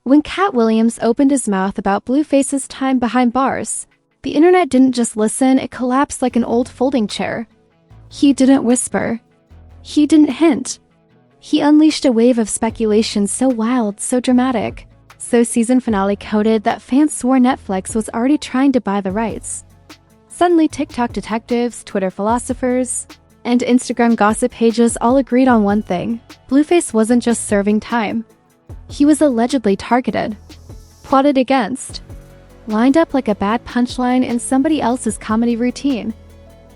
When Katt Williams opened his mouth about Blueface's time behind bars, the internet didn't just listen, it collapsed like an old folding chair. He didn't whisper. He didn't hint. He unleashed a wave of speculation so wild, so dramatic, so season finale coded that fans swore Netflix was already trying to buy the rights. Suddenly, TikTok detectives, Twitter philosophers, and Instagram gossip pages all agreed on one thing: Blueface wasn't just serving time. He was allegedly targeted, plotted against, lined up like a bad punchline in somebody else's comedy routine.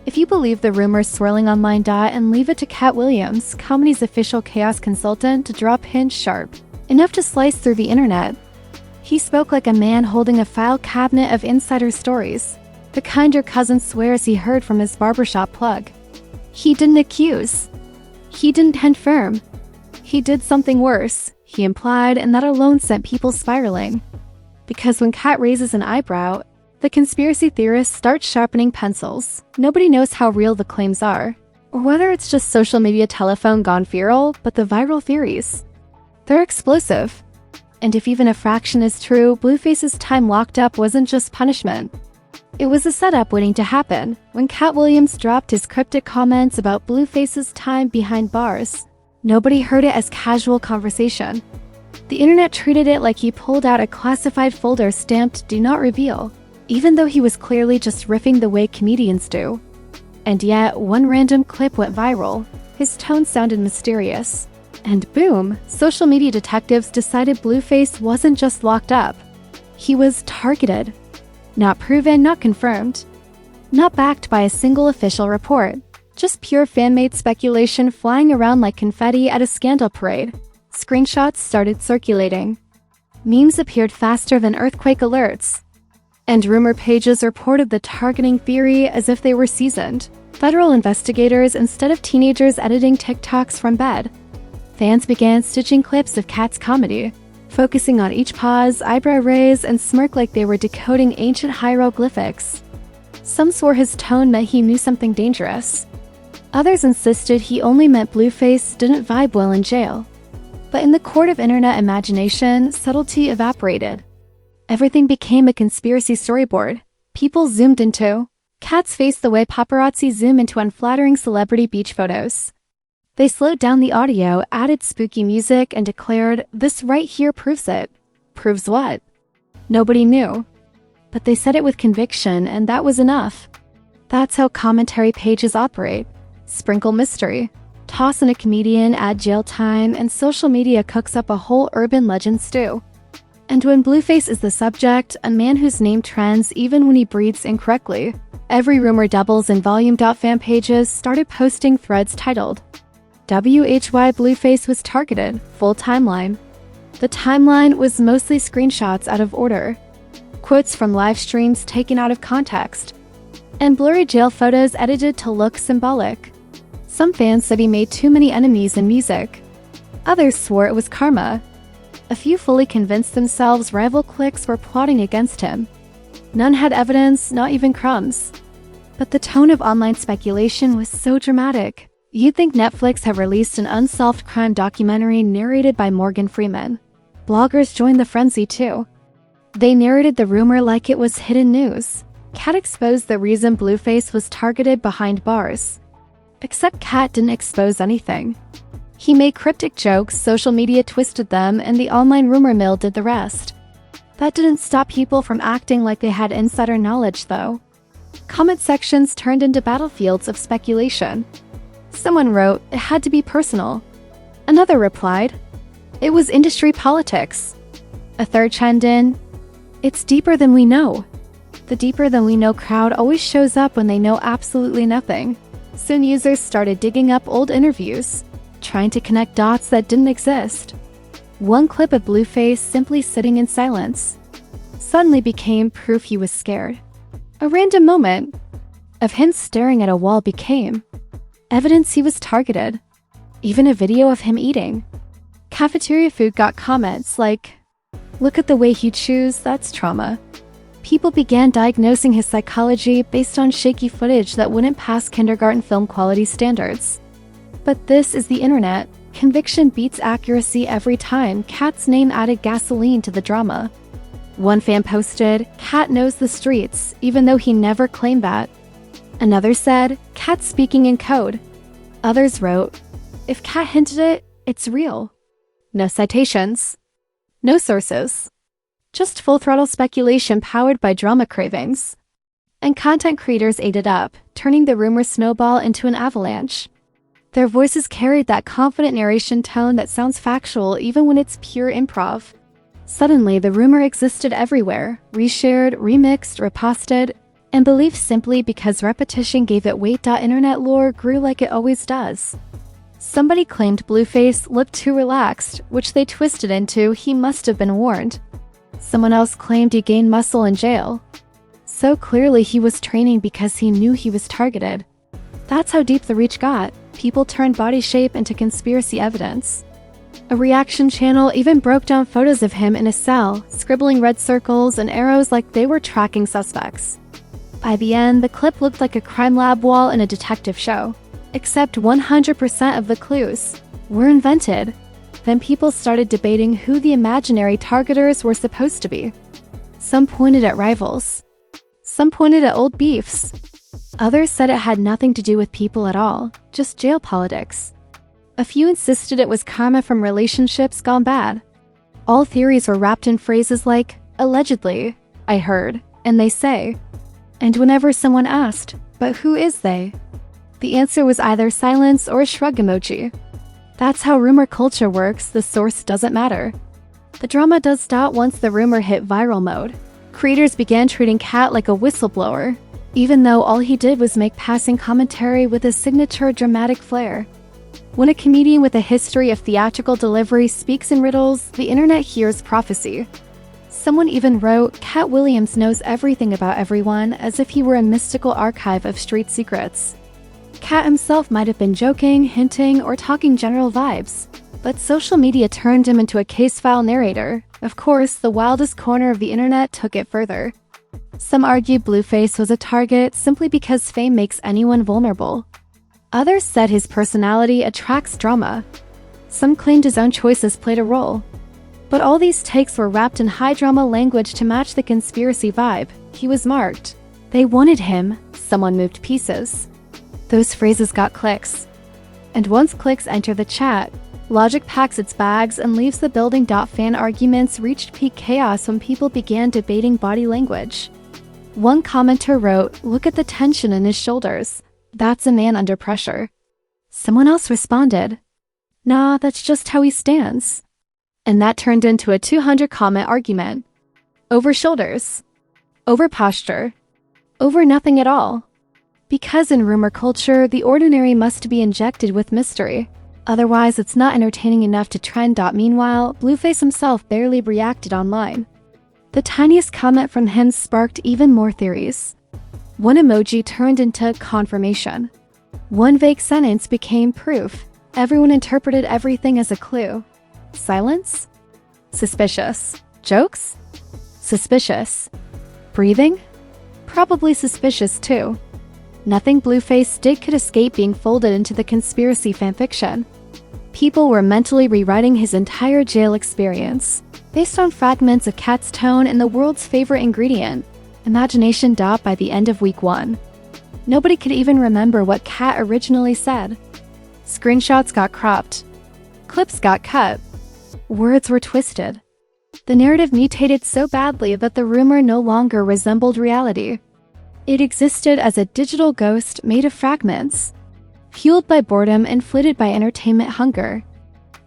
If you believe the rumors swirling online, and leave it to Katt Williams, comedy's official chaos consultant, to drop hints sharp enough to slice through the internet. He spoke like a man holding a file cabinet of insider stories, the kind your cousin swears he heard from his barbershop plug. He didn't accuse. He didn't confirm. He did something worse, he implied, and that alone sent people spiraling. Because when Katt raises an eyebrow, the conspiracy theorists start sharpening pencils. Nobody knows how real the claims are, or whether it's just social media telephone gone viral, but the viral theories, they're explosive. And if even a fraction is true, Blueface's time locked up wasn't just punishment. It was a setup waiting to happen. When Katt Williams dropped his cryptic comments about Blueface's time behind bars, nobody heard it as casual conversation. The internet treated it like he pulled out a classified folder stamped "Do Not Reveal," even though he was clearly just riffing the way comedians do. And yet, one random clip went viral. His tone sounded mysterious. And boom, social media detectives decided Blueface wasn't just locked up. He was targeted. Not proven, not confirmed. Not backed by a single official report. Just pure fan-made speculation flying around like confetti at a scandal parade. Screenshots started circulating. Memes appeared faster than earthquake alerts. And rumor pages reported the targeting theory as if they were seasoned federal investigators instead of teenagers editing TikToks from bed. Fans began stitching clips of Katt's comedy, focusing on each pause, eyebrow raise, and smirk like they were decoding ancient hieroglyphics. Some swore his tone meant he knew something dangerous. Others insisted he only meant Blueface didn't vibe well in jail. But in the court of internet imagination, subtlety evaporated. Everything became a conspiracy storyboard. People zoomed into Katt's face the way paparazzi zoom into unflattering celebrity beach photos. They slowed down the audio, added spooky music, and declared, "This right here proves it." Proves what? Nobody knew. But they said it with conviction, and that was enough. That's how commentary pages operate. Sprinkle mystery, toss in a comedian, add jail time, and social media cooks up a whole urban legend stew. And when Blueface is the subject, a man whose name trends even when he breathes incorrectly, every rumor doubles in volume. Fan pages started posting threads titled, "WHY Blueface was targeted, full timeline." The timeline was mostly screenshots out of order, quotes from live streams taken out of context, and blurry jail photos edited to look symbolic. Some fans said he made too many enemies in music. Others swore it was karma. A few fully convinced themselves rival cliques were plotting against him. None had evidence, not even crumbs. But the tone of online speculation was so dramatic. You'd think Netflix had released an unsolved crime documentary narrated by Morgan Freeman. Bloggers joined the frenzy too. They narrated the rumor like it was hidden news. Katt exposed the reason Blueface was targeted behind bars. Except Katt didn't expose anything. He made cryptic jokes, social media twisted them, and the online rumor mill did the rest. That didn't stop people from acting like they had insider knowledge, though. Comment sections turned into battlefields of speculation. Someone wrote, "It had to be personal." Another replied, "It was industry politics." A third chimed in, "It's deeper than we know." The deeper than we know crowd always shows up when they know absolutely nothing. Soon users started digging up old interviews, trying to connect dots that didn't exist. One clip of Blueface simply sitting in silence suddenly became proof he was scared. A random moment of him staring at a wall became evidence he was targeted. Even a video of him eating cafeteria food got comments like, "Look at the way he chews, that's trauma." People began diagnosing his psychology based on shaky footage that wouldn't pass kindergarten film quality standards. But this is the internet. Conviction beats accuracy every time. Katt's name added gasoline to the drama. One fan posted, "Katt knows the streets, even though he never claimed that." Another said, "Katt's speaking in code." Others wrote, "If Katt hinted it, it's real." No citations. No sources. Just full-throttle speculation powered by drama cravings. And content creators ate it up, turning the rumor snowball into an avalanche. Their voices carried that confident narration tone that sounds factual even when it's pure improv. Suddenly, the rumor existed everywhere, reshared, remixed, reposted, and believed simply because repetition gave it weight. Internet lore grew like it always does. Somebody claimed Blueface looked too relaxed, which they twisted into "he must have been warned." Someone else claimed he gained muscle in jail. So clearly he was training because he knew he was targeted. That's how deep the reach got. People turned body shape into conspiracy evidence. A reaction channel even broke down photos of him in a cell, scribbling red circles and arrows like they were tracking suspects. By the end, the clip looked like a crime lab wall in a detective show. Except 100% of the clues were invented. Then people started debating who the imaginary targeters were supposed to be. Some pointed at rivals. Some pointed at old beefs. Others said it had nothing to do with people at all, just jail politics. A few insisted it was karma from relationships gone bad. All theories were wrapped in phrases like, "allegedly," "I heard," and "they say." And whenever someone asked, "But who is they?" the answer was either silence or a shrug emoji. That's how rumor culture works. The source doesn't matter. The drama does stop once the rumor hit viral mode. Creators began treating Katt like a whistleblower, even though all he did was make passing commentary with a signature dramatic flair. When a comedian with a history of theatrical delivery speaks in riddles, the internet hears prophecy. Someone even wrote, "Katt Williams knows everything about everyone," as if he were a mystical archive of street secrets. Katt himself might have been joking, hinting, or talking general vibes, but social media turned him into a case file narrator. Of course, the wildest corner of the internet took it further. Some argued Blueface was a target simply because fame makes anyone vulnerable. Others said his personality attracts drama. Some claimed his own choices played a role. But all these takes were wrapped in high-drama language to match the conspiracy vibe. He was marked. They wanted him. Someone moved pieces. Those phrases got clicks. And once clicks enter the chat, logic packs its bags and leaves the building. Fan arguments reached peak chaos when people began debating body language. One commenter wrote, "Look at the tension in his shoulders. That's a man under pressure." Someone else responded, "Nah, that's just how he stands." And that turned into a 200-comment argument. Over shoulders. Over posture. Over nothing at all. Because in rumor culture, the ordinary must be injected with mystery. Otherwise, it's not entertaining enough to trend. Meanwhile, Blueface himself barely reacted online. The tiniest comment from him sparked even more theories. One emoji turned into confirmation. One vague sentence became proof. Everyone interpreted everything as a clue. Silence? Suspicious. Jokes? Suspicious. Breathing? Probably suspicious too. Nothing Blueface did could escape being folded into the conspiracy fanfiction. People were mentally rewriting his entire jail experience, based on fragments of Katt's tone and the world's favorite ingredient, imagination. By the end of week 1, nobody could even remember what Katt originally said. Screenshots got cropped. Clips got cut. Words were twisted. The narrative mutated so badly that the rumor no longer resembled reality. It existed as a digital ghost made of fragments, fueled by boredom, inflated by entertainment hunger,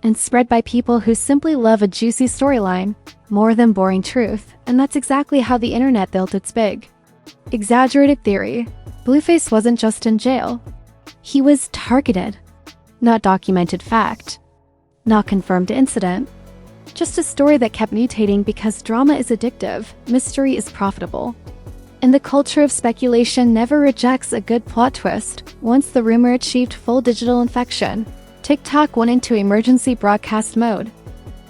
and spread by people who simply love a juicy storyline more than boring truth. And that's exactly how the internet built its big, exaggerated theory. Blueface wasn't just in jail. He was targeted. Not documented fact. Not confirmed incident. Just a story that kept mutating because drama is addictive, mystery is profitable. And the culture of speculation never rejects a good plot twist. Once the rumor achieved full digital infection, TikTok went into emergency broadcast mode.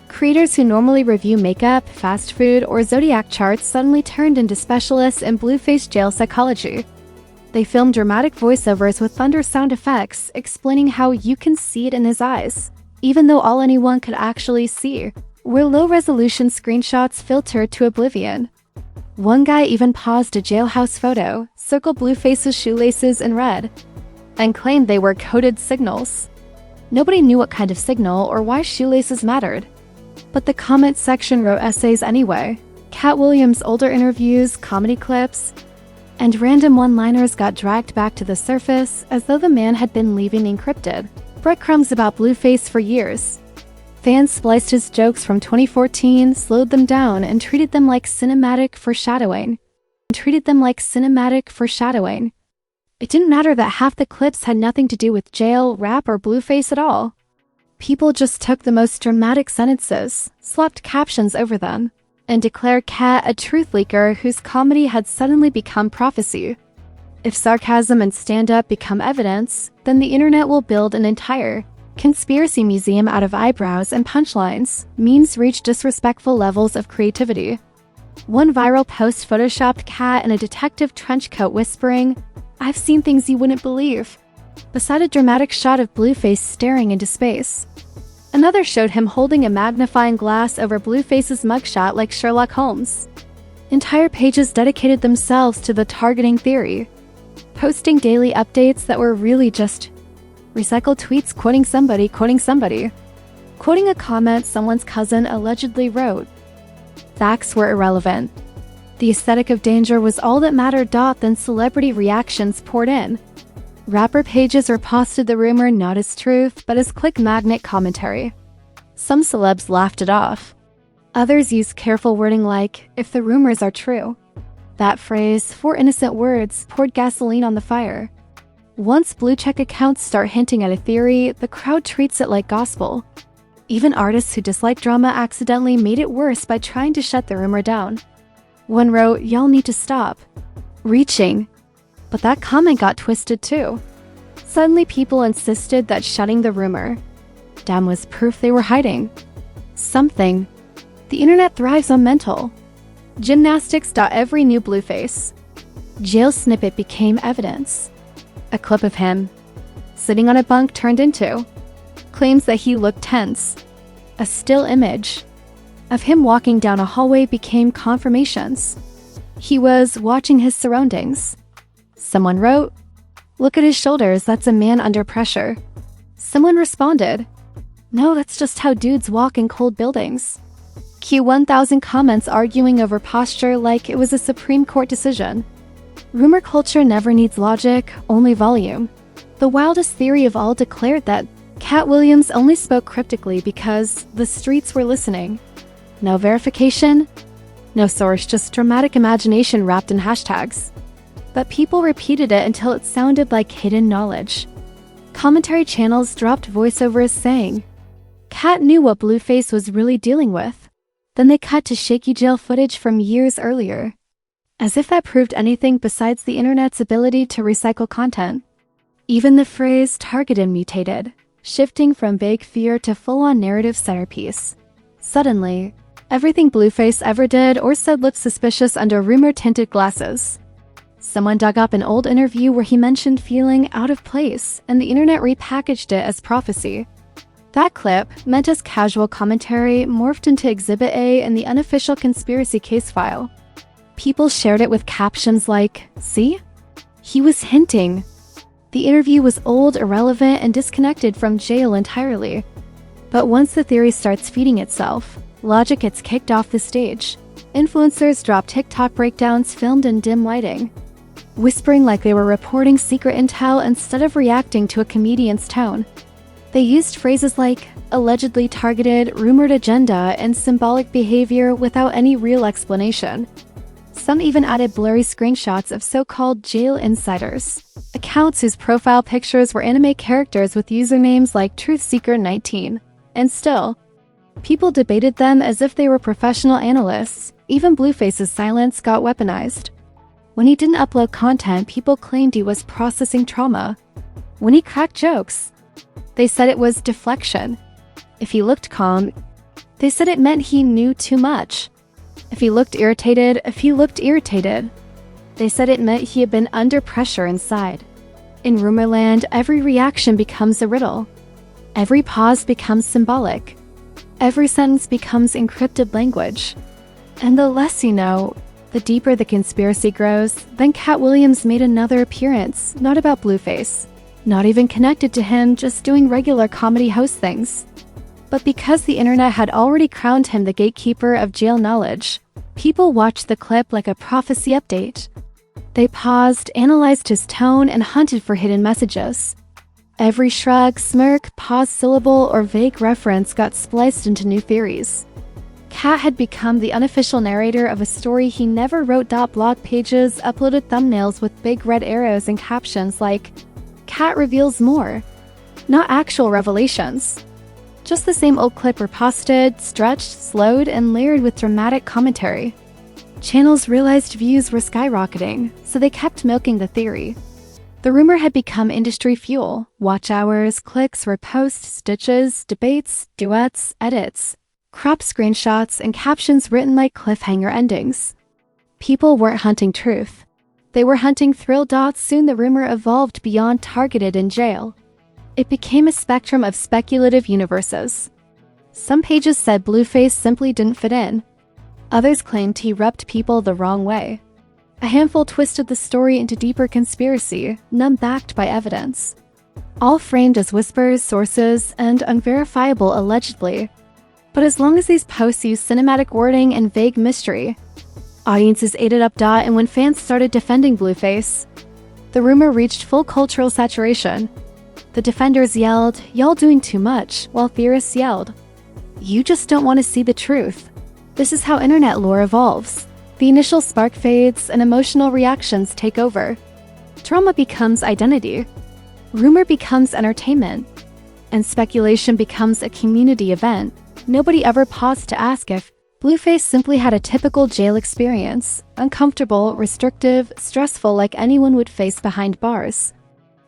Creators who normally review makeup, fast food, or zodiac charts suddenly turned into specialists in Blueface jail psychology. They filmed dramatic voiceovers with thunder sound effects, explaining how you can see it in his eyes. even though all anyone could actually see were low-resolution screenshots filtered to oblivion. One guy even paused a jailhouse photo, circled Blueface's shoelaces in red, and claimed they were coded signals. Nobody knew what kind of signal or why shoelaces mattered. But the comment section wrote essays anyway. Katt Williams' older interviews, comedy clips, and random one-liners got dragged back to the surface as though the man had been leaving encrypted breadcrumbs about Blueface for years. Fans spliced his jokes from 2014, slowed them down, and treated them like cinematic foreshadowing. It didn't matter that half the clips had nothing to do with jail, rap, or Blueface at all. People just took the most dramatic sentences, slapped captions over them, and declared Katt a truth leaker whose comedy had suddenly become prophecy. If sarcasm and stand-up become evidence, then the internet will build an entire conspiracy museum out of eyebrows and punchlines. Memes reach disrespectful levels of creativity. One viral post photoshopped Katt in a detective trench coat whispering, "I've seen things you wouldn't believe," beside a dramatic shot of Blueface staring into space. Another showed him holding a magnifying glass over Blueface's mugshot like Sherlock Holmes. Entire pages dedicated themselves to the targeting theory, posting daily updates that were really just recycled tweets quoting somebody, quoting a comment someone's cousin allegedly wrote. Facts were irrelevant. The aesthetic of danger was all that mattered. Then celebrity reactions poured in. Rapper pages reposted the rumor not as truth, but as click magnet commentary. Some celebs laughed it off. Others used careful wording like, "if the rumors are true." That phrase, 4 innocent words, poured gasoline on the fire. Once blue-check accounts start hinting at a theory, the crowd treats it like gospel. Even artists who dislike drama accidentally made it worse by trying to shut the rumor down. One wrote, "Y'all need to stop reaching." But that comment got twisted too. Suddenly people insisted that shutting the rumor down was proof they were hiding something. The internet thrives on mental gymnastics. Every new Blueface jail snippet became evidence. A clip of him sitting on a bunk turned into claims that he looked tense. A still image of him walking down a hallway became confirmations he was watching his surroundings. Someone wrote, "Look at his shoulders, that's a man under pressure." Someone responded, "No, that's just how dudes walk in cold buildings." Cue 1,000 comments arguing over posture like it was a Supreme Court decision. Rumor culture never needs logic, only volume. The wildest theory of all declared that Katt Williams only spoke cryptically because the streets were listening. No verification, no source, just dramatic imagination wrapped in hashtags. But people repeated it until it sounded like hidden knowledge. Commentary channels dropped voiceovers saying, Katt knew what Blueface was really dealing with. Then they cut to shaky jail footage from years earlier. As if that proved anything besides the internet's ability to recycle content. Even the phrase targeted mutated, shifting from vague fear to full-on narrative centerpiece. Suddenly, everything Blueface ever did or said looked suspicious under rumor-tinted glasses. Someone dug up an old interview where he mentioned feeling out of place, and the internet repackaged it as prophecy. That clip, meant as casual commentary, morphed into Exhibit A in the unofficial conspiracy case file. People shared it with captions like, "See? He was hinting." The interview was old, irrelevant, and disconnected from jail entirely. But once the theory starts feeding itself, logic gets kicked off the stage. Influencers drop TikTok breakdowns filmed in dim lighting, whispering like they were reporting secret intel instead of reacting to a comedian's tone. They used phrases like allegedly targeted, rumored agenda, and symbolic behavior without any real explanation. Some even added blurry screenshots of so-called jail insiders, accounts whose profile pictures were anime characters with usernames like TruthSeeker19. And still, people debated them as if they were professional analysts. Even Blueface's silence got weaponized. When he didn't upload content, people claimed he was processing trauma. When he cracked jokes, they said it was deflection. If he looked calm, they said it meant he knew too much. If he looked irritated, they said it meant he had been under pressure inside. In Rumorland, every reaction becomes a riddle. Every pause becomes symbolic. Every sentence becomes encrypted language. And the less you know, the deeper the conspiracy grows. Then Katt Williams made another appearance, not about Blueface, not even connected to him, just doing regular comedy host things. But because the internet had already crowned him the gatekeeper of jail knowledge, people watched the clip like a prophecy update. They paused, analyzed his tone, and hunted for hidden messages. Every shrug, smirk, pause syllable, or vague reference got spliced into new theories. Katt had become the unofficial narrator of a story he never wrote. Blog pages uploaded thumbnails with big red arrows and captions like, "Katt reveals more." Not actual revelations. Just the same old clip reposted, stretched, slowed, and layered with dramatic commentary. Channels realized views were skyrocketing, so they kept milking the theory. The rumor had become industry fuel. Watch hours, clicks, reposts, stitches, debates, duets, edits, cropped screenshots, and captions written like cliffhanger endings. People weren't hunting truth. They were hunting thrill. Soon the rumor evolved beyond targeted in jail. It became a spectrum of speculative universes. Some pages said Blueface simply didn't fit in. Others claimed he rubbed people the wrong way. A handful twisted the story into deeper conspiracy, none backed by evidence. All framed as whispers, sources, and unverifiable allegedly. But as long as these posts used cinematic wording and vague mystery, audiences ate it up. And when fans started defending Blueface, the rumor reached full cultural saturation. The defenders yelled, "Y'all doing too much," while theorists yelled, "You just don't want to see the truth." This is how internet lore evolves. The initial spark fades and emotional reactions take over. Drama becomes identity. Rumor becomes entertainment. And speculation becomes a community event. Nobody ever paused to ask if Blueface simply had a typical jail experience, uncomfortable, restrictive, stressful, like anyone would face behind bars.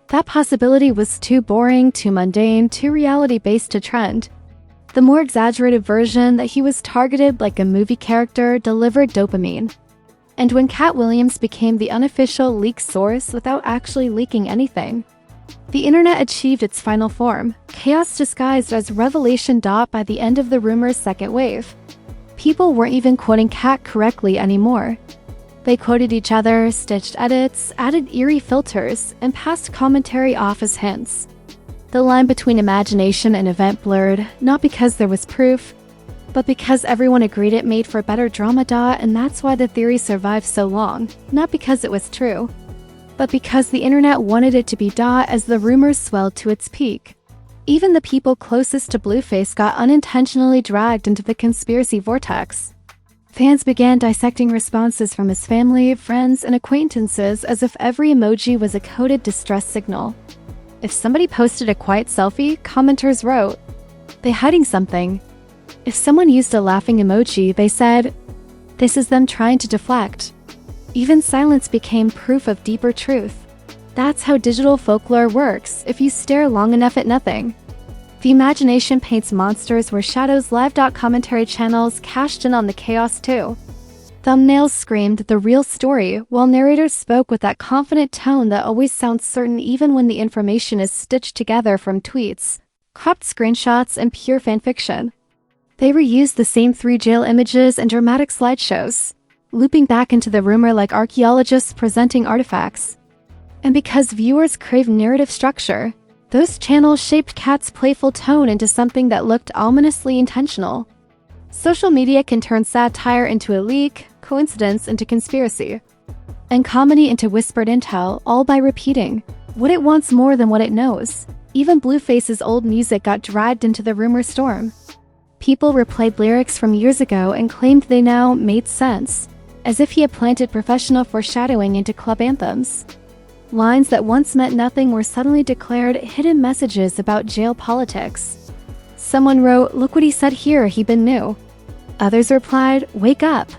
That possibility was too boring, too mundane, too reality-based to trend. The more exaggerated version that he was targeted like a movie character delivered dopamine. And when Katt Williams became the unofficial leak source without actually leaking anything, the internet achieved its final form, chaos disguised as revelation. By the end of the rumor's second wave, people weren't even quoting Katt correctly anymore. They quoted each other, stitched edits, added eerie filters, and passed commentary off as hints. The line between imagination and event blurred, not because there was proof, but because everyone agreed it made for better drama. And that's why the theory survived so long, not because it was true, but because the internet wanted it to be. As the rumors swelled to its peak, even the people closest to Blueface got unintentionally dragged into the conspiracy vortex. Fans began dissecting responses from his family, friends, and acquaintances as if every emoji was a coded distress signal. If somebody posted a quiet selfie, commenters wrote, "They hiding something." If someone used a laughing emoji, they said, "This is them trying to deflect." Even silence became proof of deeper truth. That's how digital folklore works. If you stare long enough at nothing, the imagination paints monsters where shadows. Live. Commentary channels cashed in on the chaos too. Thumbnails screamed the real story, while narrators spoke with that confident tone that always sounds certain even when the information is stitched together from tweets, cropped screenshots, and pure fanfiction. They reused the same 3 jail images and dramatic slideshows, looping back into the rumor like archaeologists presenting artifacts. And because viewers crave narrative structure, those channels shaped Katt's playful tone into something that looked ominously intentional. Social media can turn satire into a leak, coincidence into conspiracy, and comedy into whispered intel, all by repeating what it wants more than what it knows. Even Blueface's old music got dragged into the rumor storm. People replayed lyrics from years ago and claimed they now made sense, as if he had planted professional foreshadowing into club anthems. Lines that once meant nothing were suddenly declared hidden messages about jail politics. Someone wrote, "Look what he said here, he been new." Others replied, "Wake up."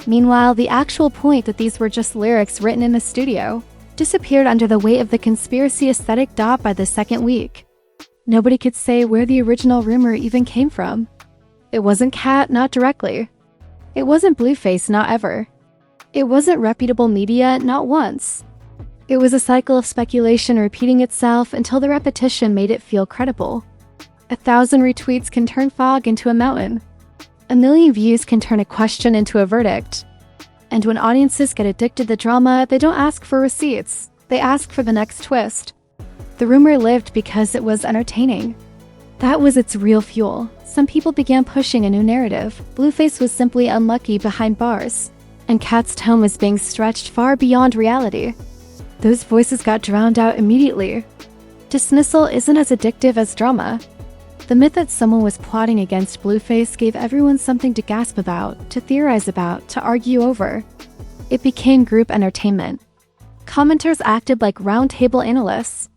Meanwhile, the actual point that these were just lyrics written in a studio disappeared under the weight of the conspiracy aesthetic. By the second week, nobody could say where the original rumor even came from. It wasn't Katt, not directly. It wasn't Blueface, not ever. It wasn't reputable media, not once. It was a cycle of speculation repeating itself until the repetition made it feel credible. 1,000 retweets can turn fog into a mountain. A million views can turn a question into a verdict. And when audiences get addicted to drama, they don't ask for receipts. They ask for the next twist. The rumor lived because it was entertaining. That was its real fuel. Some people began pushing a new narrative. Blueface was simply unlucky behind bars, and Katt's tone was being stretched far beyond reality. Those voices got drowned out immediately. Dismissal isn't as addictive as drama. The myth that someone was plotting against Blueface gave everyone something to gasp about, to theorize about, to argue over. It became group entertainment. Commenters acted like roundtable analysts,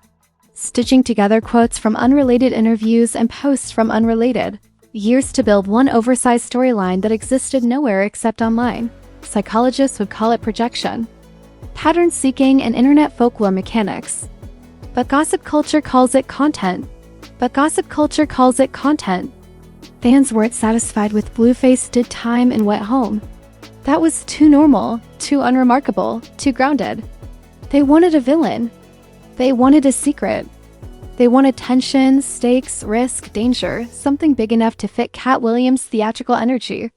stitching together quotes from unrelated interviews and posts from unrelated. Years to build one oversized storyline that existed nowhere except online. Psychologists would call it projection, pattern seeking, and internet folklore mechanics. But gossip culture calls it content. Fans weren't satisfied with Blueface did time and went home. That was too normal, too unremarkable, too grounded. They wanted a villain. They wanted a secret. They wanted tension, stakes, risk, danger, something big enough to fit Katt Williams' theatrical energy.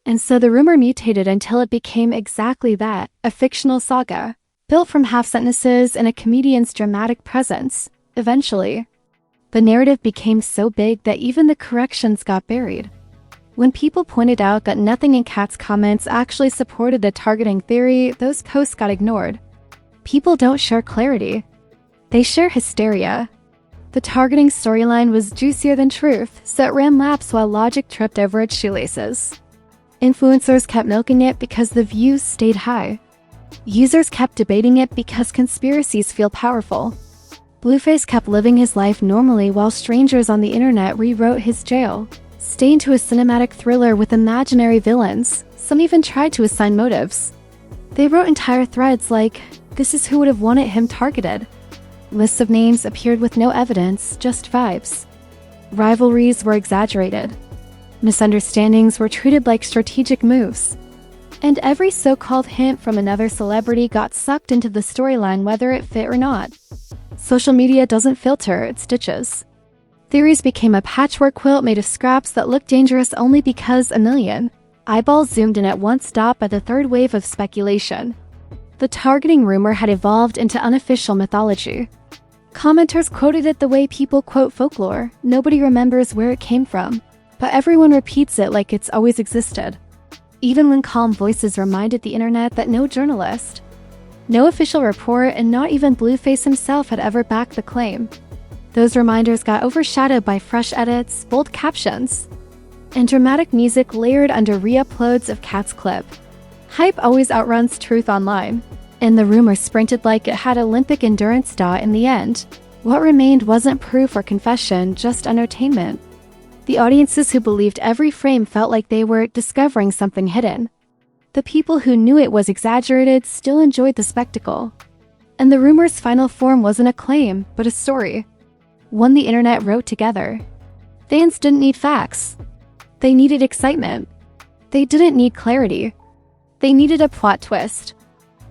And so the rumor mutated until it became exactly that, a fictional saga, built from half sentences and a comedian's dramatic presence. Eventually, the narrative became so big that even the corrections got buried. When people pointed out that nothing in Katt's comments actually supported the targeting theory, those posts got ignored. People don't share clarity. They share hysteria. The targeting storyline was juicier than truth, so it ran laps while logic tripped over its shoelaces. Influencers kept milking it because the views stayed high. Users kept debating it because conspiracies feel powerful. Blueface kept living his life normally while strangers on the internet rewrote his jail, stayed into a cinematic thriller with imaginary villains. Some even tried to assign motives. They wrote entire threads like, "This is who would have wanted him targeted." Lists of names appeared with no evidence, just vibes. Rivalries were exaggerated. Misunderstandings were treated like strategic moves. And every so-called hint from another celebrity got sucked into the storyline whether it fit or not. Social media doesn't filter, it stitches. Theories became a patchwork quilt made of scraps that looked dangerous only because a million eyeballs zoomed in at once, stopped by the third wave of speculation. The targeting rumor had evolved into unofficial mythology. Commenters quoted it the way people quote folklore. Nobody remembers where it came from, but everyone repeats it like it's always existed. Even when calm voices reminded the internet that no journalist, no official report, and not even Blueface himself had ever backed the claim. Those reminders got overshadowed by fresh edits, bold captions, and dramatic music layered under re-uploads of Katt's clip. Hype always outruns truth online, and the rumor sprinted like it had Olympic endurance dot in the end. What remained wasn't proof or confession, just entertainment. The audiences who believed every frame felt like they were discovering something hidden. The people who knew it was exaggerated still enjoyed the spectacle. And the rumor's final form wasn't a claim, but a story. One the internet wrote together. Fans didn't need facts. They needed excitement. They didn't need clarity. They needed a plot twist.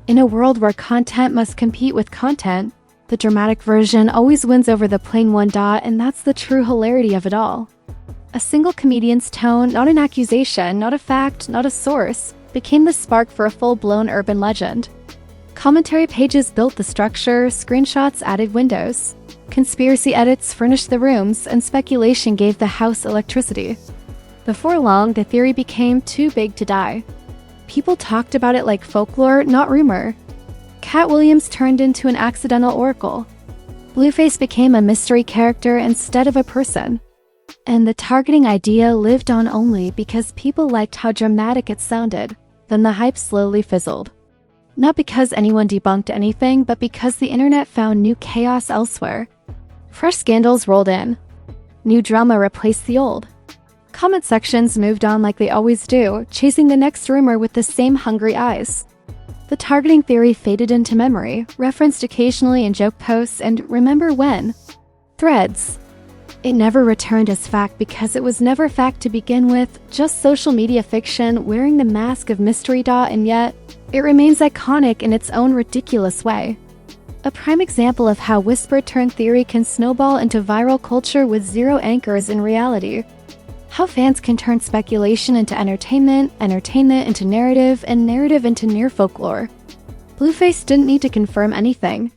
In a world where content must compete with content, the dramatic version always wins over the plain one dot, and that's the true hilarity of it all. A single comedian's tone, not an accusation, not a fact, not a source, became the spark for a full-blown urban legend. Commentary pages built the structure, screenshots added windows, conspiracy edits furnished the rooms, and speculation gave the house electricity. Before long, the theory became too big to die. People talked about it like folklore, not rumor. Katt Williams turned into an accidental oracle. Blueface became a mystery character instead of a person. And the targeting idea lived on only because people liked how dramatic it sounded. Then the hype slowly fizzled. Not because anyone debunked anything, but because the internet found new chaos elsewhere. Fresh scandals rolled in. New drama replaced the old. Comment sections moved on like they always do, chasing the next rumor with the same hungry eyes. The targeting theory faded into memory, referenced occasionally in joke posts and "remember when" threads. It never returned as fact because it was never fact to begin with, just social media fiction wearing the mask of mystery dot, and yet, it remains iconic in its own ridiculous way. A prime example of how whisper-turned theory can snowball into viral culture with zero anchors in reality. How fans can turn speculation into entertainment, entertainment into narrative, and narrative into near folklore. Blueface didn't need to confirm anything.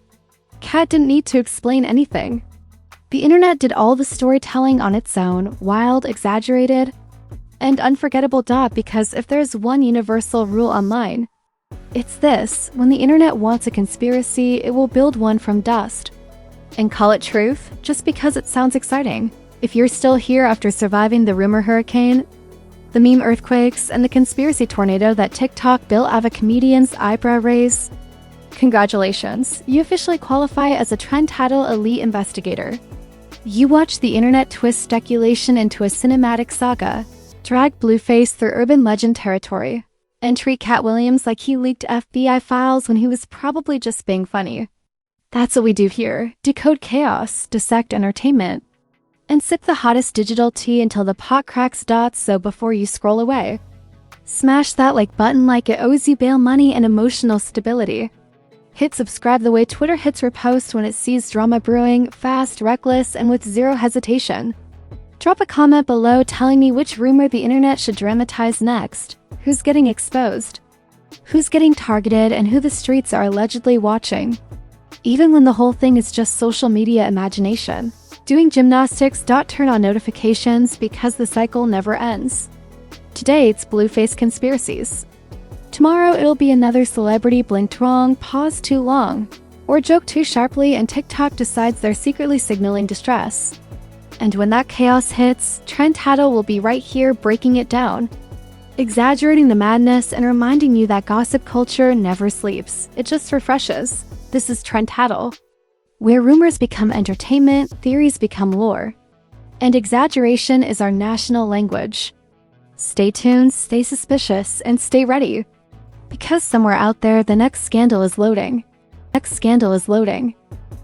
Katt didn't need to explain anything. The internet did all the storytelling on its own, wild, exaggerated, and unforgettable. Because if there's one universal rule online, it's this: when the internet wants a conspiracy, it will build one from dust and call it truth just because it sounds exciting. If you're still here after surviving the rumor hurricane, the meme earthquakes, and the conspiracy tornado that TikTok built out of a comedian's eyebrow raise, congratulations, you officially qualify as a trend title elite investigator. You watch the internet twist speculation into a cinematic saga, drag Blueface through urban legend territory, and treat Katt Williams like he leaked FBI files when he was probably just being funny. That's what we do here: decode chaos, dissect entertainment, and sip the hottest digital tea until the pot cracks. So before you scroll away, smash that like button like it owes you bail money and emotional stability. Hit subscribe the way Twitter hits repost when it sees drama brewing, fast, reckless, and with zero hesitation. Drop a comment below telling me which rumor the internet should dramatize next, who's getting exposed, who's getting targeted, and who the streets are allegedly watching. Even when the whole thing is just social media imagination. Doing gymnastics. Turn on notifications because the cycle never ends. Today it's Blueface conspiracies. Tomorrow it'll be another celebrity blinked wrong, paused too long, or joked too sharply and TikTok decides they're secretly signaling distress. And when that chaos hits, Trend Tattle will be right here breaking it down, exaggerating the madness and reminding you that gossip culture never sleeps, it just refreshes. This is Trend Tattle, where rumors become entertainment, theories become lore, and exaggeration is our national language. Stay tuned, stay suspicious, and stay ready. Because somewhere out there, the next scandal is loading.